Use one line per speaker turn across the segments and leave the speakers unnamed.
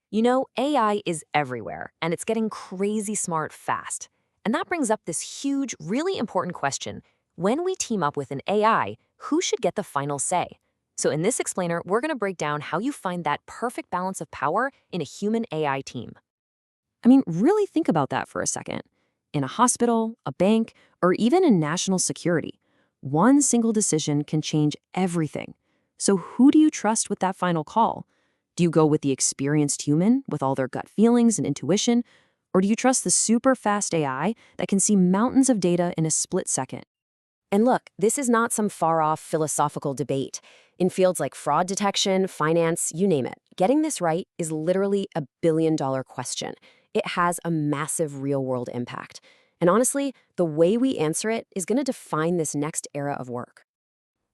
You know, AI is everywhere, and it's getting crazy smart fast. And that brings up this huge, really important question. When we team up with an AI, who should get the final say? So in this explainer, we're going to break down how you find that perfect balance of power in a human AI team. I mean, really think about that for a second. In a hospital, a bank, or even in national security, one single decision can change everything. So who do you trust with that final call? Do you go with the experienced human with all their gut feelings and intuition? Or do you trust the super fast AI that can see mountains of data in a split second? And look, this is not some far off philosophical debate. In fields like fraud detection, finance, you name it, getting this right is literally a $1 billion question. It has a massive real world impact. And honestly, the way we answer it is going to define this next era of work.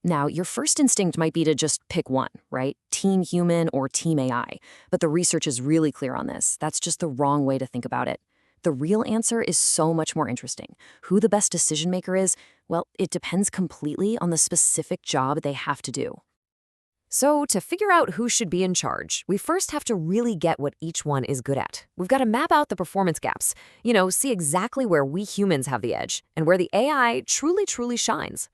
Now, your first instinct might be to just pick one, right? Team human or team AI. But the research is really clear on this. That's just the wrong way to think about it. The real answer is so much more interesting. Who the best decision maker is, well, it depends completely on the specific job they have to do. So, to figure out who should be in charge, we first have to really get what each one is good at. We've got to map out the performance gaps, see exactly where we humans have the edge and where the AI truly shines.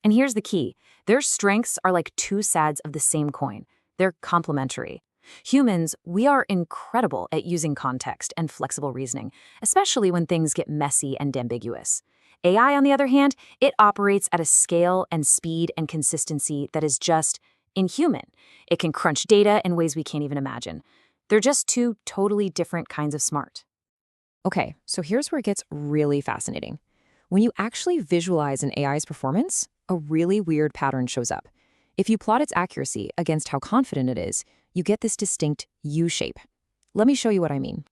And here's the key. Their strengths are like two sides of the same coin. They're complementary. Humans, we are incredible at using context and flexible reasoning, especially when things get messy and ambiguous. AI, on the other hand, it operates at a scale and speed and consistency that is just inhuman. It can crunch data in ways we can't even imagine. They're just two totally different kinds of smart. Okay, so here's where it gets really fascinating. When you actually visualize an AI's performance, a really weird pattern shows up. If you plot its accuracy against how confident it is, you get this distinct U shape. Let me show you what I mean.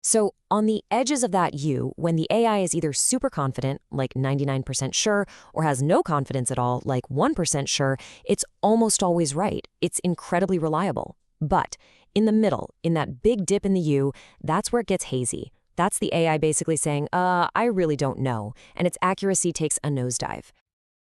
So on the edges of that U, when the AI is either super confident, like 99% sure, or has no confidence at all, like 1% sure, it's almost always right. It's incredibly reliable. But in the middle, in that big dip in the U, that's where it gets hazy. That's the AI basically saying, I really don't know, and its accuracy takes a nosedive.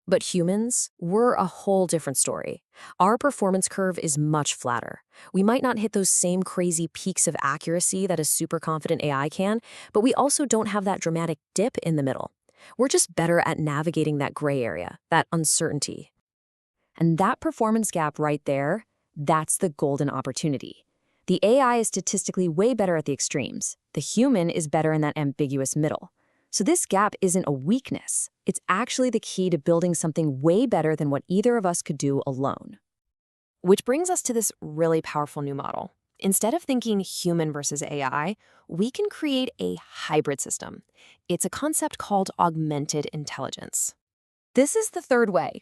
But humans, we're a whole different story. Our performance curve is much flatter. We might not hit those same crazy peaks of accuracy that a super confident AI can, but we also don't have that dramatic dip in the middle. We're just better at navigating that gray area, that uncertainty. And that performance gap right there, that's the golden opportunity. The AI is statistically way better at the extremes. The human is better in that ambiguous middle. So this gap isn't a weakness. It's actually the key to building something way better than what either of us could do alone. Which brings us to this really powerful new model. Instead of thinking human versus AI, we can create a hybrid system. It's a concept called augmented intelligence. This is the third way,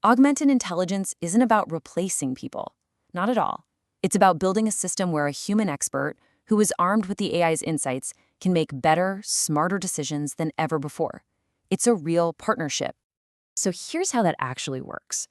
Augmented intelligence isn't about replacing people. Not at all. It's about building a system where a human expert, who is armed with the AI's insights, can make better, smarter decisions than ever before. It's a real partnership. So here's how that actually works.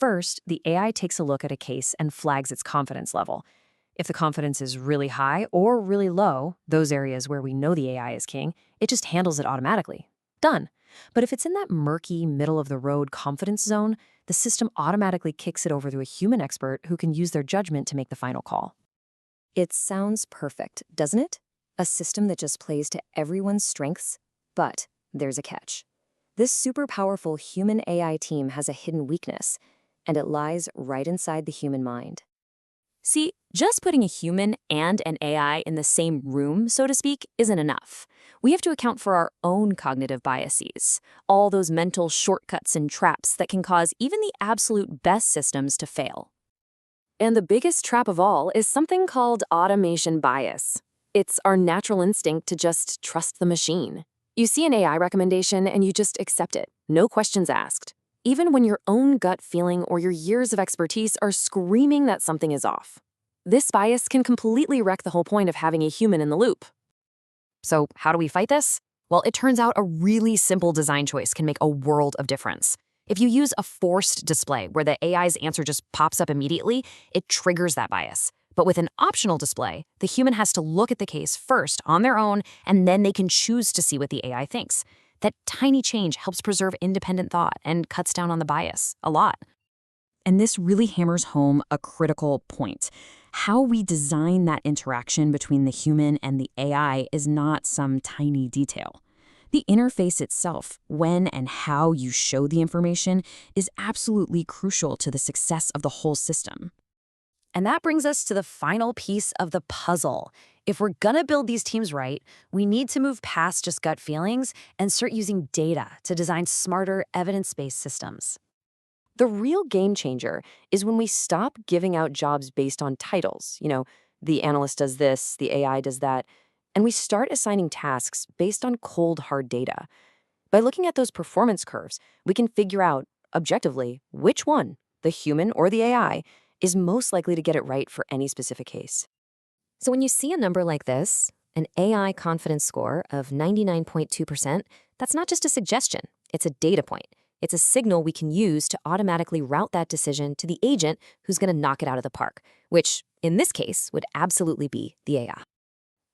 First, the AI takes a look at a case and flags its confidence level. If the confidence is really high or really low, those areas where we know the AI is king, it just handles it automatically. Done. But if it's in that murky, middle-of-the-road confidence zone, the system automatically kicks it over to a human expert who can use their judgment to make the final call. It sounds perfect, doesn't it? A system that just plays to everyone's strengths, but there's a catch. This super powerful human AI team has a hidden weakness, and it lies right inside the human mind. See, just putting a human and an AI in the same room, so to speak, isn't enough. We have to account for our own cognitive biases, all those mental shortcuts and traps that can cause even the absolute best systems to fail. And the biggest trap of all is something called automation bias. It's our natural instinct to just trust the machine. You see an AI recommendation and you just accept it, no questions asked, even when your own gut feeling or your years of expertise are screaming that something is off. This bias can completely wreck the whole point of having a human in the loop. So how do we fight this? Well, it turns out a really simple design choice can make a world of difference. If you use a forced display where the AI's answer just pops up immediately, it triggers that bias. But with an optional display, the human has to look at the case first on their own, and then they can choose to see what the AI thinks. That tiny change helps preserve independent thought and cuts down on the bias a lot. And this really hammers home a critical point.
How we design that interaction between the human and the AI is not some tiny detail. The interface itself, when and how you show the information, is absolutely crucial to the success of the whole system.
And that brings us to the final piece of the puzzle. If we're gonna build these teams right, we need to move past just gut feelings and start using data to design smarter, evidence-based systems. The real game changer is when we stop giving out jobs based on titles. The analyst does this, the AI does that, and we start assigning tasks based on cold, hard data. By looking at those performance curves, we can figure out, objectively, which one, the human or the AI, is most likely to get it right for any specific case. So when you see a number like this, an AI confidence score of 99.2%, that's not just a suggestion, it's a data point. It's a signal we can use to automatically route that decision to the agent who's going to knock it out of the park, which, in this case, would absolutely be the AI.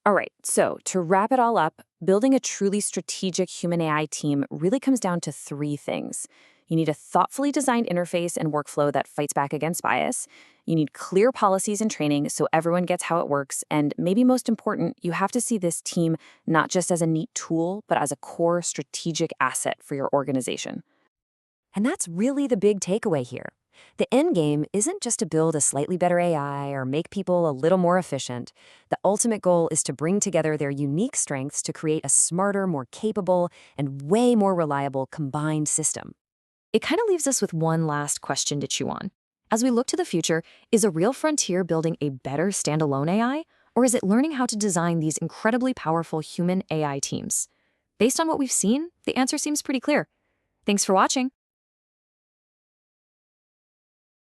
All right, so to wrap it all up, building a truly strategic human AI team really comes down to three things. You need a thoughtfully designed interface and workflow that fights back against bias. You need clear policies and training so everyone gets how it works. And maybe most important, you have to see this team not just as a neat tool, but as a core strategic asset for your organization. And that's really the big takeaway here. The end game isn't just to build a slightly better AI or make people a little more efficient. The ultimate goal is to bring together their unique strengths to create a smarter, more capable, and way more reliable combined system. It kind of leaves us with one last question to chew on. As we look to the future, is a real frontier building a better standalone AI, or is it learning how to design these incredibly powerful human AI teams? Based on what we've seen, the answer seems pretty clear. Thanks for watching.